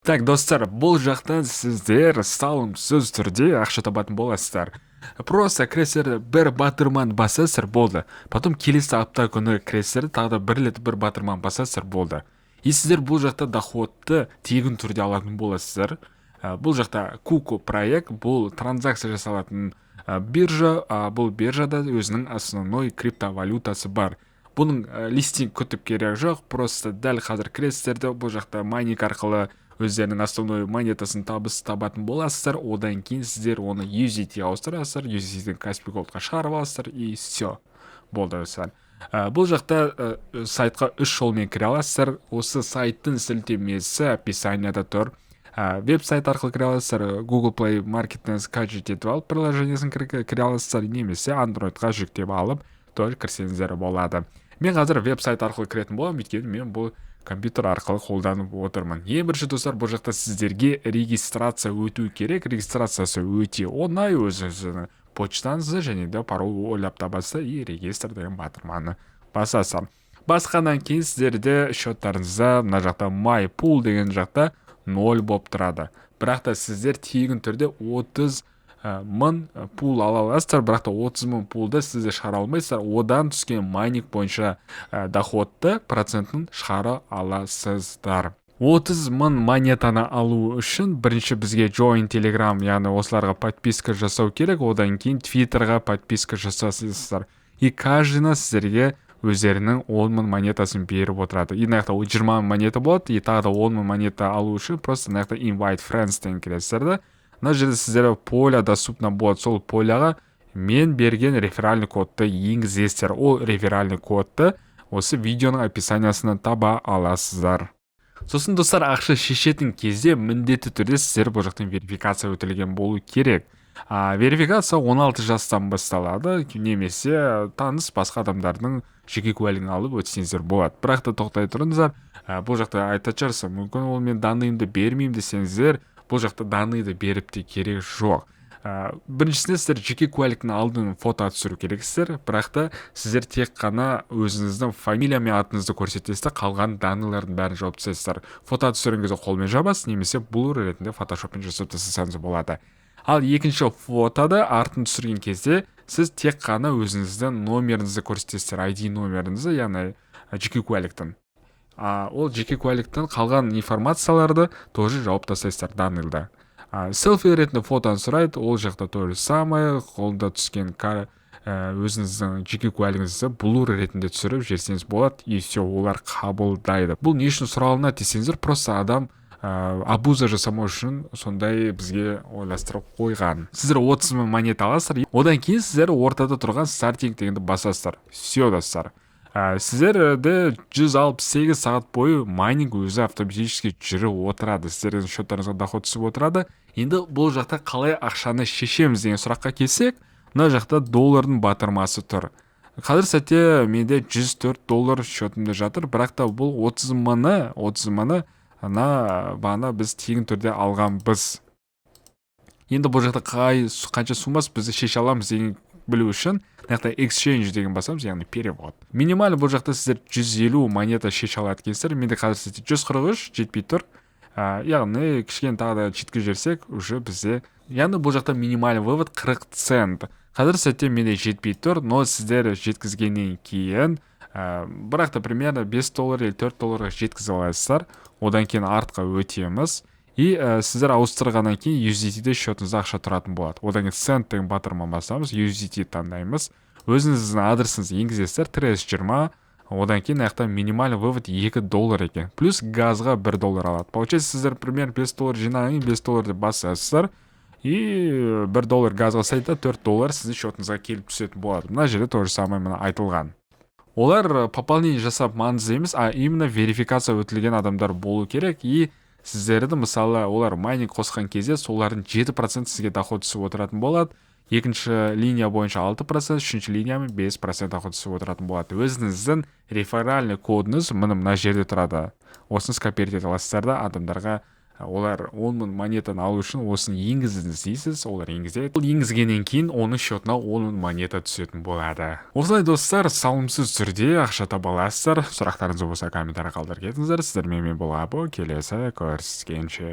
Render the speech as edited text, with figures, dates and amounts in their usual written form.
Так, достар, бұл жақтан сіздер салымсыз түрде ақша табатын боласыздар. Просто кіресіздер бір батырман басасыздар болды. Потом келесі апта күні кіресіздер тағы да бір рет бір батырман басасыздар болды. И сіздер бұл жақта доходты тегін түрде алатын боласыздар. Бұл жақта Kuku проект, бұл транзакция жасалатын биржа, бұл биржада өзінің основной криптовалютасы бар. Бұның листинг күтіп керек жоқ, просто дәл қазір кіресіздер де бұл жақта майнинг арқылы өздерінің основной монетасын табатын боласыздар. Одан кейін сіздер оны USDT ауыстырасыздар, USDT-дің Каспий Голдқа шығарып аласыздар и все. Болды осылай. Бұл жақта сайтқа 3 жолмен кіре аласыздар. Осы сайттың сілтемесі описанияда тұр. Веб-сайт арқылы кіре аласыздар, Google Play Market'тен скачать етіп алып, приложениесін кіре аласыздар, немесе Androidқа жүктеп алып, тоже кірсеңіздер болады. Мен қазір веб-сайт арқылы кіретін боламын, өйткені мен бұл компьютер арқылы қолданып отырмын. Ең бірінші достар, бұл жақта сіздерге регистрация өту керек. Регистрациясы өте оңай, өзіңіздің почтаңызды және де пароль ойлап табасыз и регистр деген батырманы басасыз. Басқаннан кейін сіздерде счеттарыңызда мына жақта My Pool деген жақта 0 болып тұрады. Бірақ та сіздер тегін түрде 30 мың пул ала аласыздар, бірақ та 30 мың пулды сіздер шығара алмайсыздар. Одан түскен майнинг бойынша доходты процентін шығара аласыздар. 30 мың монетаны алу үшін бірінші бізге Join Telegram, яғни осыларға подписка жасау керек, одан кейін Twitterға подписка жасасыздар. И каждыйына сіздерге өздерінің 10 мың монетасын беріп отырады. И наяқта 20 мың монета болады, и тағы да 10 мың монета алу үшін просто наяқта Invite Friends деген кіресіздерді. Мына жерде сіздерге поля доступна болады. Сол поляға мен берген реферальный кодты енгізесіздер. Ол реферальный кодты осы видеоның описаниясынан таба аласыздар. Сосын достар, ақша шешетін кезде міндетті түрде сіздер бұл жақтан верификация өтілген болу керек. Верификация 16 жастан басталады, немесе таныс басқа адамдардың жеке куәлігін алып өтсеңіздер болады. Бірақ та тоқтай тұрыңыздар, бұл жақта айтатын шығарсыз, мүмкін ол мен данныйымды бермеймін десеңіздер, бұл жақта данныйды беріп те керек жоқ. Біріншісінде сіздер жеке куәліктің алдын фото түсіру керексіздер, бірақ та сіздер тек қана өзіңіздің фамилия мен атыңызды көрсетесіздер, қалған данныйлардың бәрін жауып тастайсыздар. Фото түсіріңізді қолмен жабасыз, немесе блур ретінде фотошоппен жасап тастасаңыз болады. Ал екінші фотода артын түсірген кезде сіз тек қана өзіңіздің номеріңізді көрсетесіздер, ID номеріңізді, яғни жеке куәліктің. Ол жеке куәліктің қалған информацияларды тоже жауып тастайсыздар данныйларды. Селфи ретінде фотоны сұрайды, ол жақта то же самое, қолда түскен өзіңіздің жеке куәлігіңізді блур ретінде түсіріп жіберсеңіз болады, и все, олар қабылдайды. Бұл не үшін сұралына десеңіздер, просто адам абуза жасамау үшін сондай бізге ойластырып қойған. Сіздер 30 мың монета аласыздар, одан кейін сіздер ортада тұрған стартинг дегенді басасыздар. Все, достар. Сіздерде 168 сағат бойы майнинг өзі автоматически жүріп отырады. Сіздердің счеттарыңызға доход түсіп отырады. Енді бұл жақта қалай ақшаны шешеміз деген сұраққа келсек, мына жақта доллардың батырмасы тұр. Қазір сәтте менде 104 доллар счетымда жатыр, бірақ та бұл 30 мыңы бағана біз тегін түрде алғанбыз. Енді бұл жақта қанша сумас бізді шеше аламыз деген білу үшін нақта exchange деген басамыз, яғни перевод. Минималь бұл жақта сіздер 150 монета шеше алады екенсіздер. Менде қазір сәтте 143 жетпей тұр. Яғни кішкене тағы да жеткізіп жіберсек, уже бізде, яғни бұл жақта минималь вывод 40 цент. Қазір сәтте менде жетпей тұр, но сіздер жеткізгеннен кейін бірақ та примерно 5 доллар или 4 долларға жеткізе аласыздар. Одан кейін артқа өтеміз. И сіздер ауыстырғаннан кейін USDT-де счетыңызда ақша тұратын болады. Одан кейін цент деген батырман басамыз, USDT таңдаймыз. Өзіңіздің адресіңізді енгізесіздер, 320. Одан кейін аяқта минималь вывод 2 доллар екен. Плюс газға 1 доллар алады. Получается, сіздер примерно 5 доллар жинаған, 5 долларды басасыздар. И 1 доллар газға сайтта 4 доллар сіздің счетыңызға келіп түсетін болады. Мына жерде тоже самое айтылған. Олар пополнение жасап маңызды емес, а именно верификация өтілген адамдар болу керек. И сіздерді мысалы олар майнинг қосқан кезде солардың 7% сізге доход түсіп отыратын болады. Екінші линия бойынша 6%, үшінші линиямен 5% доход түсіп отыратын болады. Өзіңіздің реферальный кодыңыз мына жерде тұрады. Осыны скопировать ете аласыздар да адамдарға. Олар 10 мың монетаны алу үшін осыны енгізіңіз дейсіз, олар енгізеді. Ол енгізгеннен кейін оның счетына 10 мың монета түсетін болады. Осылай достар, салымсыз түрде ақша таба аласыздар. Сұрақтарыңыз болса комментария қалдырып кетіңіздер. Сіздермен мен Абу, келесі көріскенше.